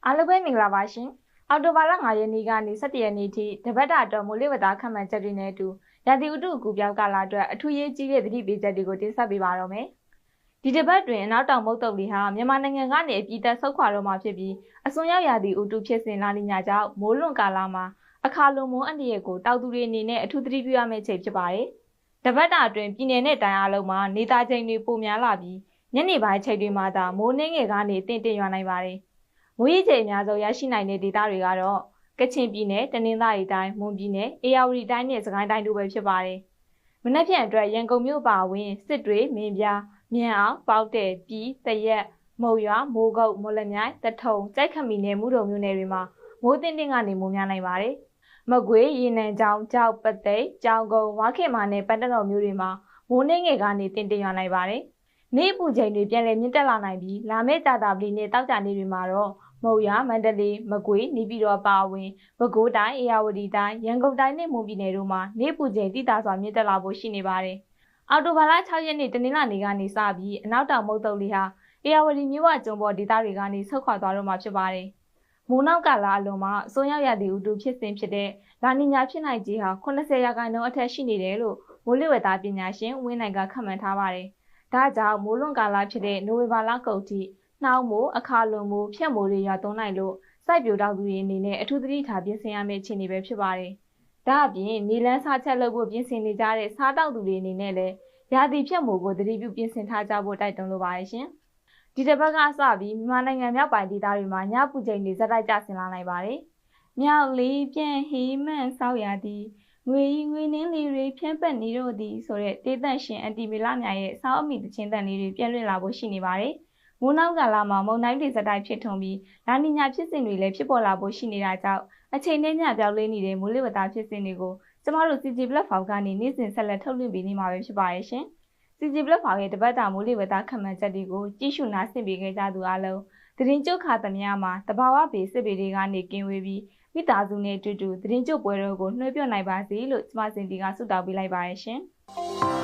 အားလုံးပဲမင်္ဂလာပါရှင်။အော်တိုဘာလ9ရက်နေ့ကနေ17ရက်နေ့ထိတပတ်တာအတွက်မိုးလေဝသခန့်မှန်းချက်တွေနဲ့အတူရာသီဥတုအကူပြောင်းကာလအတွက်အထူးရေးကြီးတဲ့သတိပေးချက်တွေကိုတင်ဆက်ပေးပါတော့မယ်။ဒီတပတ်တွင်အနောက်တောင်မုတ်သုတ်လေဟာမြန်မာနိုင်ငံကနေအပြည့်သက်ဆုတ်ခွာတော့မှာဖြစ်ပြီးအစွန်ရောက်ရာသီဥတုဖြစ်စဉ်လာနေညကြောင့်မိုးလွန်ကာလမှာအခါလွန်မိုးအန္တရာယ်ကိုတောက်သူတွေအနေနဲ့အထူးသတိပြုရမယ့်ချိန်ဖြစ်ပါတယ်။တပတ်တာအတွင်းပြည်내နဲ့တိုင်းအားလုံးမှာနေသားချိန်တွေပိုများလာပြီးညနေပိုင်းချိန်တွေမှာသာမိုးနှင်းငယ်ကနေတင့်ရွာနိုင်ပါတယ်။မိုးရေချိန်အများဆုံးရရှိနိုင်တဲ့ဒေသတွေကတော့ကချင်ပြည်နယ်၊တနင်္သာရီတိုင်း၊မွန်ပြည်နယ်၊ဧရာဝတီတိုင်းနဲ့စကိုင်းတိုင်းတို့ပဲဖြစ်ပါတယ်။မနက်ဖြန်အတွက်ရန်ကုန်မြို့ပါဝင်စစ်တွေ၊မင်းပြား၊မြန်အောင်၊ပေါက်တဲ့၊ပြည်၊သရက်၊မုံရွာ၊မိုးကုတ်၊မော်လမြိုင်၊တထုံ၊ကြိုက်ခမီနဲ့မုဒုံမြို့နယ်တွေမှာမိုးတင်းကနေမိုးများနိုင်ပါတယ်။မကွေး၊ရေနံချောင်း၊ကြောက်ပသိမ်၊ကြောင်ကုန်း၊ဝါခင်မာနဲ့ပန်းတတော်မြို့တွေမှာမိုးနှင်းငယ်ကနေတင့်ရွာနိုင်ပါတယ်။နေ့အပူချိန်တွေပြန်လည်မြင့်တက်လာနိုင်ပြီးလာမယ့်ကြာသပတေးနဲ့တောက်ကြနေ့တွေမှာတော့မုံရွာမန္တလေးမကွေးနေပြည်တော်ပါဝင်ပဲခူးတိုင်းဧရာဝတီတိုင်းရန်ကုန်တိုင်းနဲ့မွန်ပြည်နယ်တို့မှာနေ့ပူချိန်တိတာစွာမြင့်တက်လာဖို့ရှိနေပါတယ်။အော်တိုဘာလ6ရက်နေ့တနင်္လာနေ့ကနေစပြီးအနောက်တောင်မုတ်သုတ်လေဟာဧရာဝတီမြစ်ဝကျွန်းပေါ်ဒေသတွေကနေဆုတ်ခွာသွားတော့မှာဖြစ်ပါတယ်။မိုးနောက်ကာလအလွန်မှာအစွန်ရောက်ရာသီဥတုဖြစ်စဉ်ဖြစ်တဲ့လာနီညာဖြစ်နိုင်ခြေဟာ80%အထက်ရှိနေတယ်လို့မိုးလေဝသပညာရှင်ဝင်းနိုင်ကခန့်မှန်းထားပါတယ်။ဒါကြောင့်မိုးလွန်ကာလဖြစ်တဲ့နိုဝင်ဘာလကုန်ထိနှောင်းမိုးအခါလွန်မိုးဖြတ်မိုးတွေရွာသွန်းနိုင်လို့စိုက်ပျိုးတောင်သူတွေအနေနဲ့အထူးသတိထားပြင်ဆင်ရမယ့်အခြေအနေပဲဖြစ်ပါတယ်။ဒါအပြင်နေလန်းစားချက်လုပ်ဖို့ပြင်ဆင်နေကြတဲ့စားတောက်သူတွေအနေနဲ့လည်းရာသီဖြတ်မိုးကိုသတိပြုပြင်ဆင်ထားကြဖို့တိုက်တွန်းလိုပါတယ်ရှင်။ဒီတစ်ပတ်ကစပြီးမြန်မာနိုင်ငံမြောက်ပိုင်းဒေသတွေမှာညပူချိန်တွေဇက်တိုက်ကျဆင်းလာနိုင်ပါတယ်။မြောက်လေးပြန်ဟေးမှန်ဆောက်ရသည်ငွေနှင်းလေးတွေဖြန့်ပတ်နေတော့သည်ဆိုတဲ့တေးသန့်ရှင်အန်တီမီလာများရဲ့စောင်းအမိသချင်းတန်လေးတွေပြည့်လွင့်လာဖို့ရှိနေပါတယ်။မိုးနောက်ကာလမှာမုန်တိုင်းတွေဇက်တိုက်ဖြစ်ထွန်းပြီးလာနီညာဖြစ်စဉ်တွေလည်းဖြစ်ပေါ်လာဖို့ရှိနေတာကြောင့်အချိန်နဲ့ညပြောင်းလဲနေတဲ့မိုးလေဝသဖြစ်စဉ်တွေကိုကျမတို့ CG Platform ကနေနေ့စဉ်ဆက်လက်ထုတ်လွှင့်ပေးနေမှာပဲဖြစ်ပါရဲ့ရှင်။ CG Platform ရဲ့တပတ်တာမိုးလေဝသခန့်မှန်းချက်တွေကိုကြည့်ရှုနားဆင်ပေးခဲ့ကြသူအားလုံးသတင်းကြိုခါသမျှမှာတဘာဝဘေးစစ်ပေတွေကနေကင်းဝေးပြီးမိသားစုနဲ့အတူတူသတင်းကြိုပွဲတော်ကိုနှွှဲပြောနိုင်ပါစေလို့ကျမစင်တီကဆုတောင်းပေးလိုက်ပါရဲ့ရှင်။